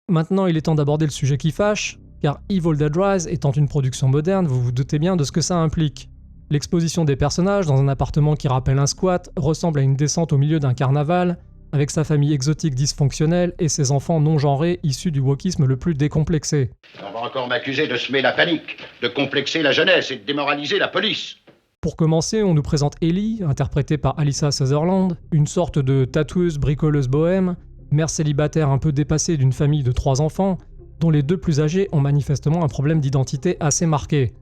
Maintenant, il est temps d'aborder le sujet qui fâche, car Evil Dead Rise étant une production moderne, vous vous doutez bien de ce que ça implique. L'exposition des personnages dans un appartement qui rappelle un squat ressemble à une descente au milieu d'un carnaval, avec sa famille exotique dysfonctionnelle et ses enfants non-genrés issus du wokisme le plus décomplexé. On va encore m'accuser de semer la panique, de complexer la jeunesse et de démoraliser la police. Pour commencer, on nous présente Ellie, interprétée par Alyssa Sutherland, une sorte de tatoueuse bricoleuse bohème, mère célibataire un peu dépassée d'une famille de 3 enfants, dont les 2 plus âgés ont manifestement un problème d'identité assez marqué.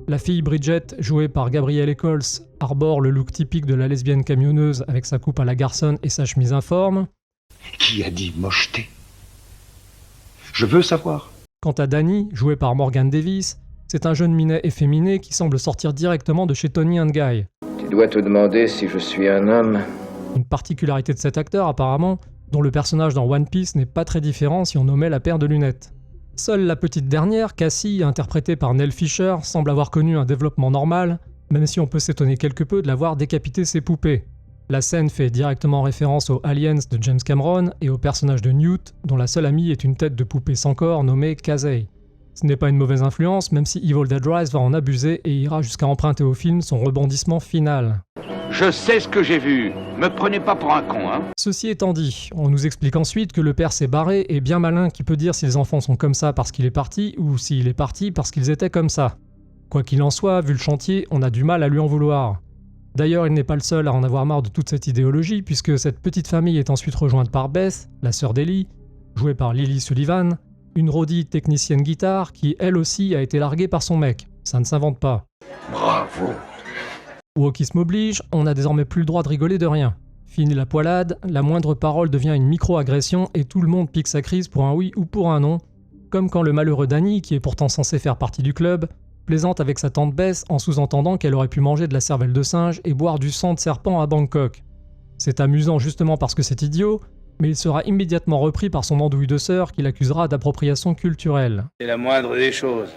La fille Bridget, jouée par Gabrielle Eccles, arbore le look typique de la lesbienne camionneuse avec sa coupe à la garçonne et sa chemise informe. Qui a dit mocheté? Je veux savoir. Quant à Danny, jouée par Morgan Davis, c'est un jeune minet efféminé qui semble sortir directement de chez Tony and Guy. Tu dois te demander si je suis un homme. Une particularité de cet acteur apparemment, dont le personnage dans One Piece n'est pas très différent si on omet la paire de lunettes. Seule la petite dernière, Cassie, interprétée par Nell Fisher, semble avoir connu un développement normal, même si on peut s'étonner quelque peu de la voir décapiter ses poupées. La scène fait directement référence aux Aliens de James Cameron et au personnage de Newt, dont la seule amie est une tête de poupée sans corps nommée Casey. Ce n'est pas une mauvaise influence, même si Evil Dead Rise va en abuser et ira jusqu'à emprunter au film son rebondissement final. Je sais ce que j'ai vu. Me prenez pas pour un con, hein. Ceci étant dit, on nous explique ensuite que le père s'est barré et bien malin qui peut dire si les enfants sont comme ça parce qu'il est parti ou s'il est parti parce qu'ils étaient comme ça. Quoi qu'il en soit, vu le chantier, on a du mal à lui en vouloir. D'ailleurs, il n'est pas le seul à en avoir marre de toute cette idéologie puisque cette petite famille est ensuite rejointe par Beth, la sœur d'Ellie, jouée par Lily Sullivan, une roadie technicienne guitare qui elle aussi a été larguée par son mec. Ça ne s'invente pas. Bravo. Wokisme oblige, on n'a désormais plus le droit de rigoler de rien. Fini la poilade, la moindre parole devient une micro-agression et tout le monde pique sa crise pour un oui ou pour un non, comme quand le malheureux Danny, qui est pourtant censé faire partie du club, plaisante avec sa tante Bess en sous-entendant qu'elle aurait pu manger de la cervelle de singe et boire du sang de serpent à Bangkok. C'est amusant justement parce que c'est idiot, mais il sera immédiatement repris par son andouille de sœur qui l'accusera d'appropriation culturelle. C'est la moindre des choses.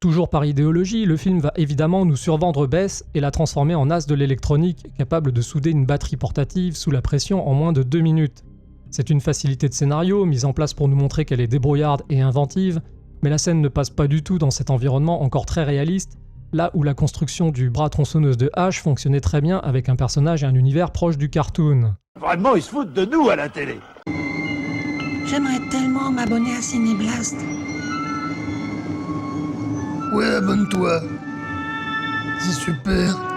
Toujours par idéologie, le film va évidemment nous survendre Bess et la transformer en as de l'électronique capable de souder une batterie portative sous la pression en moins de 2 minutes. C'est une facilité de scénario mise en place pour nous montrer qu'elle est débrouillarde et inventive, mais la scène ne passe pas du tout dans cet environnement encore très réaliste, là où la construction du bras tronçonneuse de Ash fonctionnait très bien avec un personnage et un univers proche du cartoon. Vraiment, ils se foutent de nous à la télé. J'aimerais tellement m'abonner à Cinéblast. Ouais, abonne-toi. C'est super.